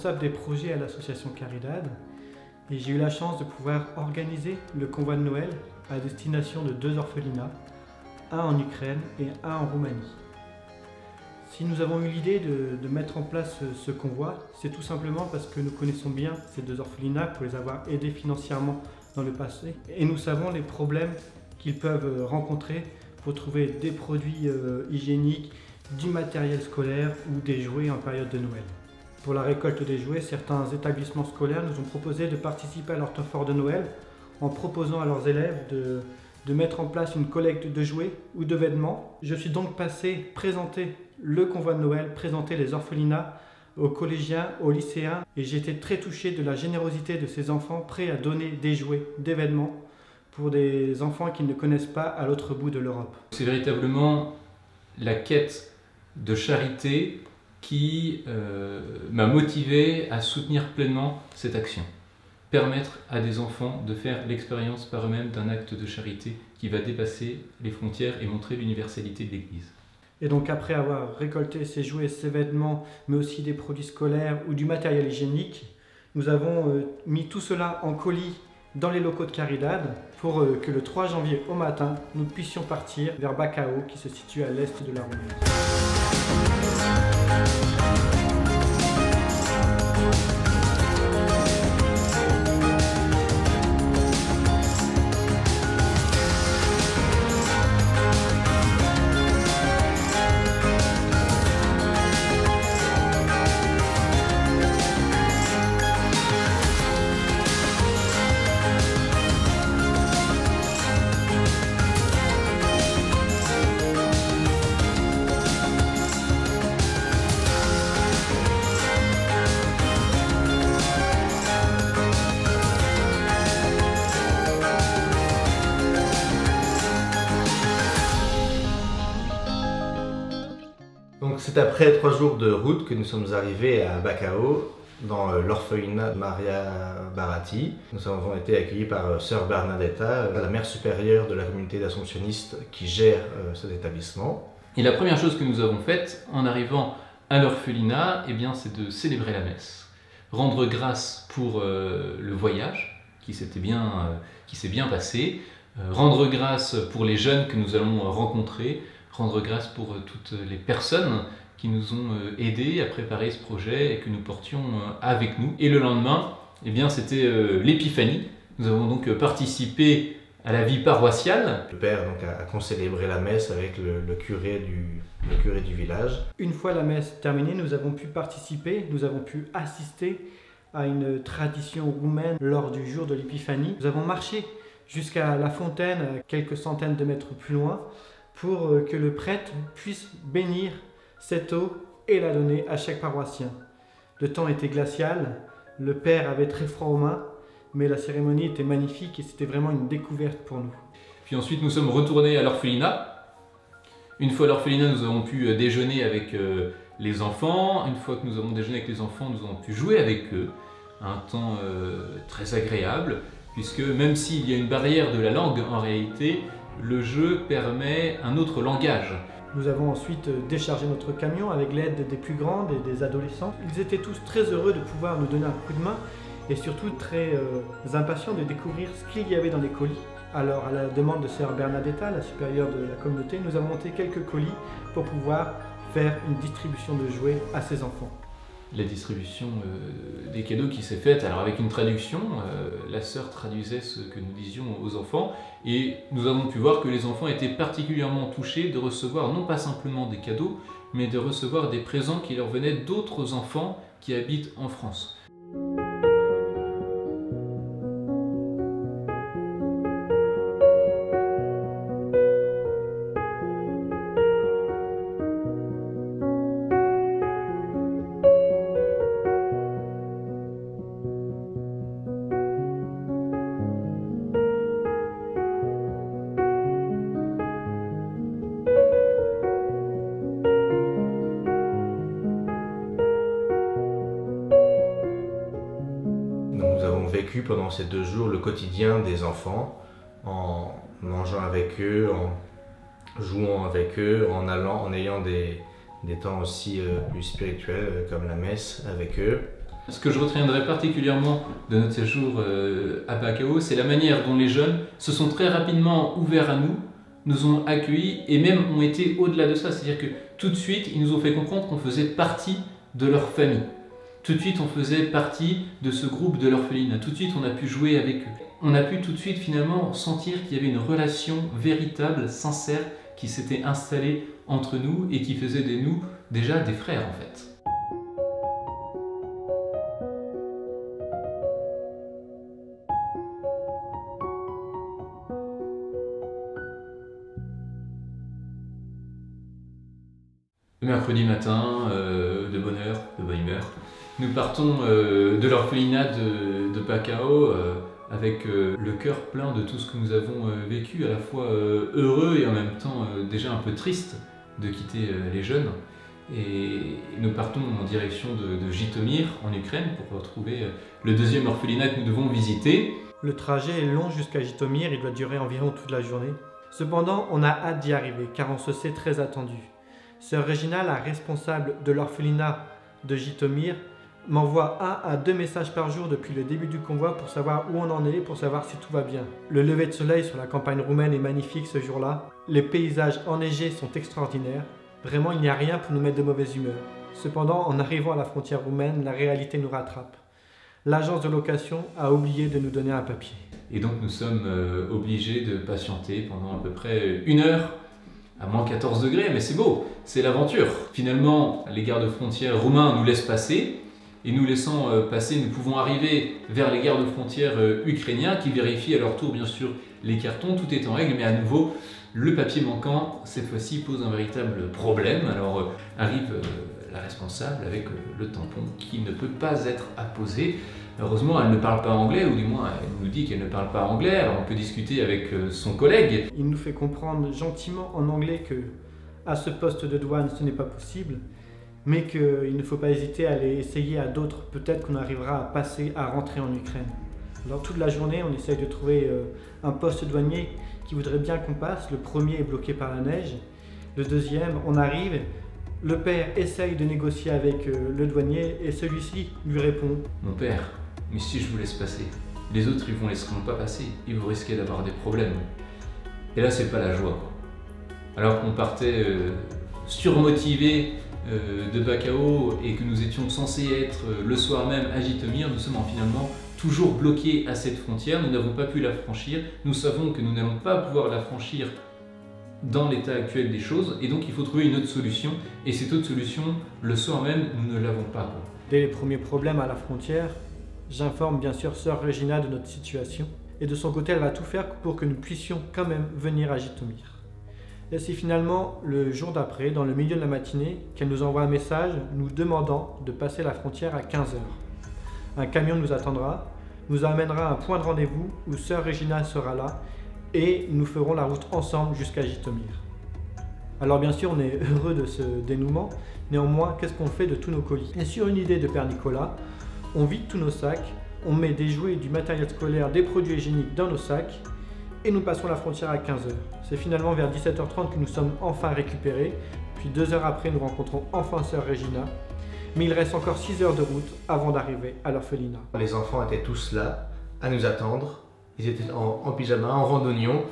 responsable des projets à l'association Caridad et j'ai eu la chance de pouvoir organiser le convoi de Noël à destination de 2 orphelinats, un en Ukraine et un en Roumanie. Si nous avons eu l'idée de mettre en place ce convoi, c'est tout simplement parce que nous connaissons bien ces 2 orphelinats pour les avoir aidés financièrement dans le passé et nous savons les problèmes qu'ils peuvent rencontrer pour trouver des produits hygiéniques, du matériel scolaire ou des jouets en période de Noël. Pour la récolte des jouets, certains établissements scolaires nous ont proposé de participer à leur temps fort de Noël en proposant à leurs élèves de mettre en place une collecte de jouets ou de vêtements. Je suis donc passé présenter le convoi de Noël, présenter les orphelinats aux collégiens, aux lycéens et j'ai été très touché de la générosité de ces enfants prêts à donner des jouets, des vêtements pour des enfants qu'ils ne connaissent pas à l'autre bout de l'Europe. C'est véritablement la quête de charité qui m'a motivé à soutenir pleinement cette action. Permettre à des enfants de faire l'expérience par eux-mêmes d'un acte de charité qui va dépasser les frontières et montrer l'universalité de l'Église. Et donc après avoir récolté ces jouets, ces vêtements, mais aussi des produits scolaires ou du matériel hygiénique, nous avons mis tout cela en colis dans les locaux de Caridad pour que le 3 janvier au matin, nous puissions partir vers Bacău qui se situe à l'est de la Roumanie. Donc c'est après 3 jours de route que nous sommes arrivés à Bacău, dans l'orphelinat de Maria Barati. Nous avons été accueillis par Sœur Bernadetta, la mère supérieure de la communauté d'assomptionnistes qui gère cet établissement. Et la première chose que nous avons faite en arrivant à l'orphelinat, eh bien, c'est de célébrer la messe. Rendre grâce pour le voyage qui s'est bien passé, rendre grâce pour les jeunes que nous allons rencontrer, rendre grâce pour toutes les personnes qui nous ont aidés à préparer ce projet et que nous portions avec nous. Et le lendemain, eh bien, c'était l'épiphanie. Nous avons donc participé à la vie paroissiale. Le père donc, a concélébré la messe avec le curé du village. Une fois la messe terminée, nous avons pu participer, nous avons pu assister à une tradition roumaine lors du jour de l'épiphanie. Nous avons marché jusqu'à la fontaine, quelques centaines de mètres plus loin, pour que le prêtre puisse bénir cette eau et la donner à chaque paroissien. Le temps était glacial, le père avait très froid aux mains, mais la cérémonie était magnifique et c'était vraiment une découverte pour nous. Puis ensuite nous sommes retournés à l'orphelinat. Une fois à l'orphelinat, nous avons pu déjeuner avec les enfants. Une fois que nous avons déjeuné avec les enfants, nous avons pu jouer avec eux. Un temps très agréable, puisque même s'il y a une barrière de la langue en réalité, le jeu permet un autre langage. Nous avons ensuite déchargé notre camion avec l'aide des plus grandes et des adolescents. Ils étaient tous très heureux de pouvoir nous donner un coup de main et surtout très impatients de découvrir ce qu'il y avait dans les colis. Alors à la demande de Sœur Bernadetta, la supérieure de la communauté, nous avons monté quelques colis pour pouvoir faire une distribution de jouets à ces enfants. La distribution des cadeaux qui s'est faite, alors avec une traduction, la sœur traduisait ce que nous disions aux enfants et nous avons pu voir que les enfants étaient particulièrement touchés de recevoir non pas simplement des cadeaux, mais de recevoir des présents qui leur venaient d'autres enfants qui habitent en France. Vécu pendant ces 2 jours le quotidien des enfants en mangeant avec eux, en jouant avec eux, en ayant des temps aussi plus spirituels comme la messe avec eux. Ce que je retiendrai particulièrement de notre séjour à Bacao, c'est la manière dont les jeunes se sont très rapidement ouverts à nous ont accueillis et même ont été au-delà de ça. C'est-à-dire que tout de suite, ils nous ont fait comprendre qu'on faisait partie de leur famille. Tout de suite, on faisait partie de ce groupe de l'orphelinat. Tout de suite, on a pu jouer avec eux. On a pu tout de suite finalement sentir qu'il y avait une relation véritable, sincère, qui s'était installée entre nous et qui faisait de nous déjà des frères en fait. Le mercredi matin, de bonne heure, de bonne humeur, nous partons de l'orphelinat de Bacao avec le cœur plein de tout ce que nous avons vécu, à la fois heureux et en même temps déjà un peu triste de quitter les jeunes. Et nous partons en direction de Jitomir en Ukraine pour retrouver le deuxième orphelinat que nous devons visiter. Le trajet est long jusqu'à Jitomir, il doit durer environ toute la journée. Cependant, on a hâte d'y arriver car on se sait très attendu. Sœur Regina, la responsable de l'orphelinat de Jitomir, m'envoie 1 à 2 messages par jour depuis le début du convoi pour savoir où on en est, pour savoir si tout va bien. Le lever de soleil sur la campagne roumaine est magnifique ce jour-là. Les paysages enneigés sont extraordinaires. Vraiment, il n'y a rien pour nous mettre de mauvaise humeur. Cependant, en arrivant à la frontière roumaine, la réalité nous rattrape. L'agence de location a oublié de nous donner un papier. Et donc nous sommes obligés de patienter pendant à peu près 1 heure, à moins 14 degrés, mais c'est beau, c'est l'aventure. Finalement, les gardes-frontières roumains nous laissent passer, et nous laissant passer, nous pouvons arriver vers les gardes-frontières ukrainiens qui vérifient à leur tour bien sûr les cartons, tout est en règle, mais à nouveau, le papier manquant, cette fois-ci, pose un véritable problème. Alors arrive la responsable avec le tampon qui ne peut pas être apposé. Heureusement, elle ne parle pas anglais, ou du moins elle nous dit qu'elle ne parle pas anglais, alors on peut discuter avec son collègue. Il nous fait comprendre gentiment en anglais que à ce poste de douane ce n'est pas possible, mais qu'il ne faut pas hésiter à aller essayer à d'autres. Peut-être qu'on arrivera à passer, à rentrer en Ukraine. Alors toute la journée, on essaye de trouver un poste douanier qui voudrait bien qu'on passe. Le premier est bloqué par la neige. Le deuxième, on arrive. Le père essaye de négocier avec le douanier et celui-ci lui répond « Mon père, mais si je vous laisse passer, les autres ils vous laisseront pas passer, ils vous risquez d'avoir des problèmes. » Et là c'est pas la joie. Alors qu'on partait surmotivé de Bacao et que nous étions censés être le soir même à Jitomir, nous sommes finalement toujours bloqués à cette frontière, nous n'avons pas pu la franchir, nous savons que nous n'allons pas pouvoir la franchir dans l'état actuel des choses, et donc il faut trouver une autre solution, et cette autre solution, le soir même, nous ne l'avons pas. Dès les premiers problèmes à la frontière, j'informe bien sûr Sœur Regina de notre situation, et de son côté elle va tout faire pour que nous puissions quand même venir à Jitomir. Et c'est finalement le jour d'après, dans le milieu de la matinée, qu'elle nous envoie un message nous demandant de passer la frontière à 15 h. Un camion nous attendra, nous amènera à un point de rendez-vous où Sœur Regina sera là, et nous ferons la route ensemble jusqu'à Jitomir. Alors bien sûr, on est heureux de ce dénouement, néanmoins, qu'est-ce qu'on fait de tous nos colis? Et sur une idée de Père Nicolas, on vide tous nos sacs, on met des jouets, du matériel scolaire, des produits hygiéniques dans nos sacs, et nous passons la frontière à 15 h. C'est finalement vers 17 h 30 que nous sommes enfin récupérés, puis 2 heures après, nous rencontrons enfin Sœur Regina, mais il reste encore 6 heures de route avant d'arriver à l'orphelinat. Les enfants étaient tous là, à nous attendre. Ils étaient en pyjama, en randonnion,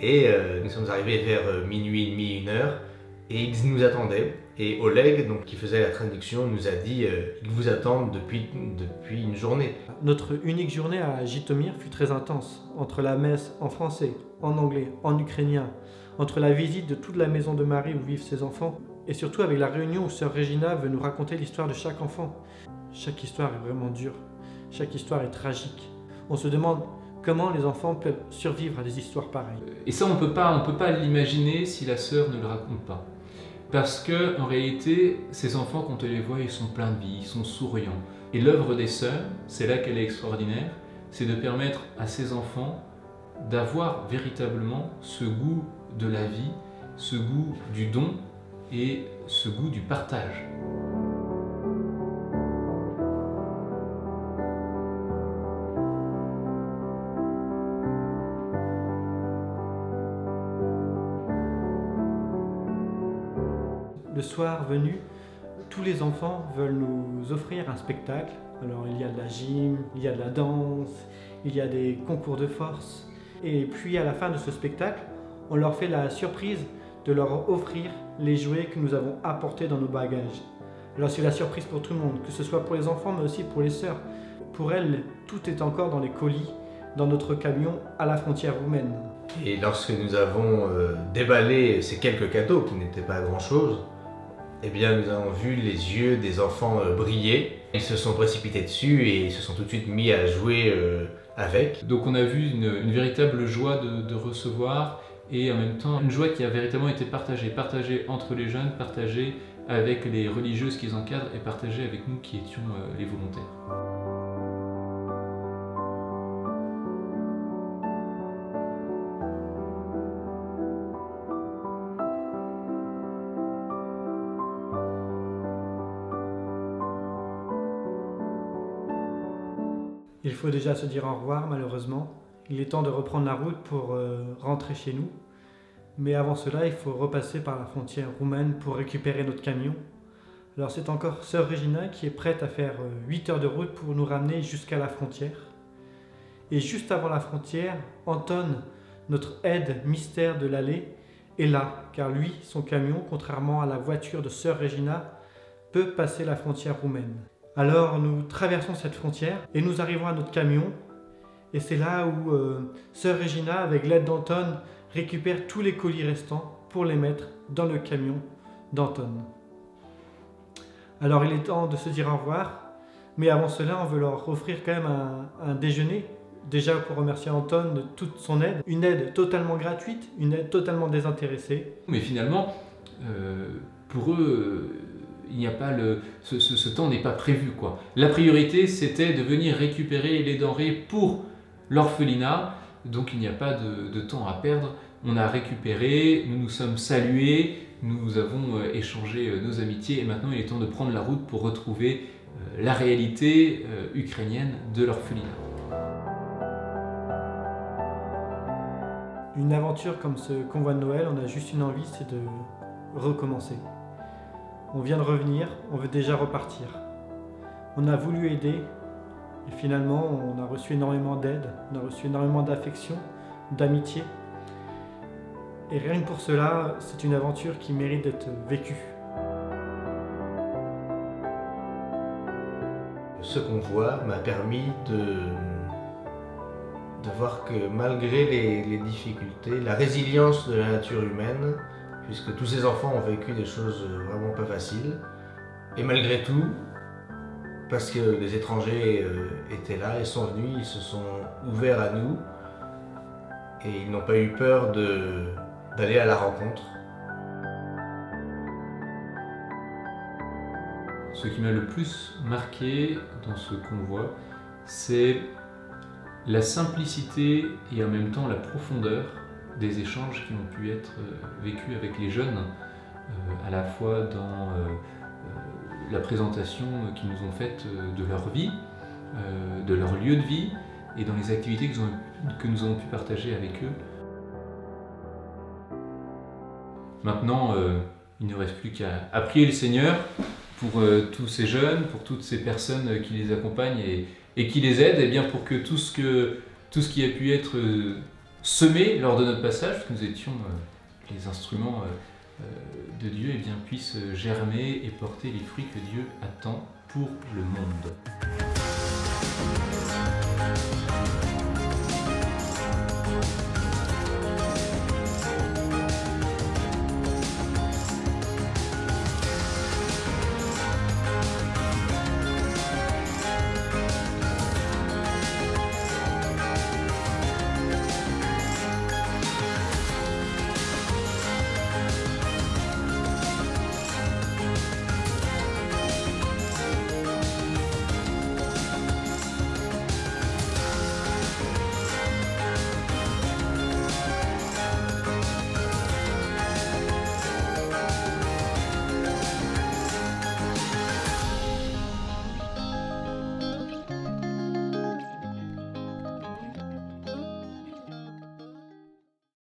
et nous sommes arrivés vers minuit et demi, 1 heure, et ils nous attendaient. Et Oleg, donc, qui faisait la traduction, nous a dit qu'ils vous attendent depuis une journée. Notre unique journée à Jitomir fut très intense, entre la messe en français, en anglais, en ukrainien, entre la visite de toute la maison de Marie où vivent ses enfants, et surtout avec la réunion où Sœur Regina veut nous raconter l'histoire de chaque enfant. Chaque histoire est vraiment dure, chaque histoire est tragique. On se demande comment les enfants peuvent survivre à des histoires pareilles. Et ça, on peut pas l'imaginer si la sœur ne le raconte pas. Parce que en réalité, ces enfants, quand on les voit, ils sont pleins de vie, ils sont souriants. Et l'œuvre des sœurs, c'est là qu'elle est extraordinaire, c'est de permettre à ces enfants d'avoir véritablement ce goût de la vie, ce goût du don et ce goût du partage. Le soir venu, tous les enfants veulent nous offrir un spectacle, Alors il y a de la gym, il y a de la danse, il y a des concours de force. Et puis à la fin de ce spectacle, on leur fait la surprise de leur offrir les jouets que nous avons apportés dans nos bagages. Alors c'est la surprise pour tout le monde, que ce soit pour les enfants mais aussi pour les sœurs. Pour elles, tout est encore dans les colis, dans notre camion à la frontière roumaine. Et lorsque nous avons déballé ces quelques cadeaux qui n'étaient pas grand-chose, eh bien nous avons vu les yeux des enfants briller. Ils se sont précipités dessus et ils se sont tout de suite mis à jouer avec. Donc on a vu une véritable joie de recevoir et en même temps une joie qui a véritablement été partagée entre les jeunes, partagée avec les religieuses qui les encadrent et partagée avec nous qui étions les volontaires. Il faut déjà se dire au revoir malheureusement. Il est temps de reprendre la route pour rentrer chez nous. Mais avant cela, il faut repasser par la frontière roumaine pour récupérer notre camion. Alors c'est encore sœur Regina qui est prête à faire 8 heures de route pour nous ramener jusqu'à la frontière. Et juste avant la frontière, Anton, notre aide mystère de l'allée, est là. Car lui, son camion, contrairement à la voiture de sœur Regina, peut passer la frontière roumaine. Alors nous traversons cette frontière et nous arrivons à notre camion. Et c'est là où sœur Regina, avec l'aide d'Anton, récupère tous les colis restants pour les mettre dans le camion d'Anton. Alors il est temps de se dire au revoir, mais avant cela on veut leur offrir quand même un déjeuner, déjà pour remercier Anton de toute son aide, une aide totalement gratuite, une aide totalement désintéressée. Mais finalement, pour eux, il n'y a pas ce temps n'est pas prévu, quoi. La priorité c'était de venir récupérer les denrées pour l'orphelinat, donc il n'y a pas de temps à perdre. On a récupéré, nous nous sommes salués, nous avons échangé nos amitiés et maintenant il est temps de prendre la route pour retrouver la réalité ukrainienne de l'orphelinat. Une aventure comme ce convoi de Noël, on a juste une envie, c'est de recommencer. On vient de revenir, on veut déjà repartir. On a voulu aider et finalement on a reçu énormément d'aide, on a reçu énormément d'affection, d'amitié. Et rien que pour cela, c'est une aventure qui mérite d'être vécue. Ce convoi m'a permis de voir que malgré les difficultés, la résilience de la nature humaine, puisque tous ces enfants ont vécu des choses vraiment pas faciles, et malgré tout, parce que les étrangers étaient là et sont venus, ils se sont ouverts à nous, et ils n'ont pas eu peur d'aller à la rencontre. Ce qui m'a le plus marqué dans ce convoi, c'est la simplicité et en même temps la profondeur des échanges qui ont pu être vécus avec les jeunes, à la fois dans la présentation qu'ils nous ont faite de leur vie, de leur lieu de vie, et dans les activités que nous avons pu partager avec eux. Maintenant, il ne reste plus qu'à prier le Seigneur pour tous ces jeunes, pour toutes ces personnes qui les accompagnent et qui les aident, et bien pour que tout ce qui a pu être semé lors de notre passage, parce que nous étions les instruments de Dieu, et bien puisse germer et porter les fruits que Dieu attend pour le monde.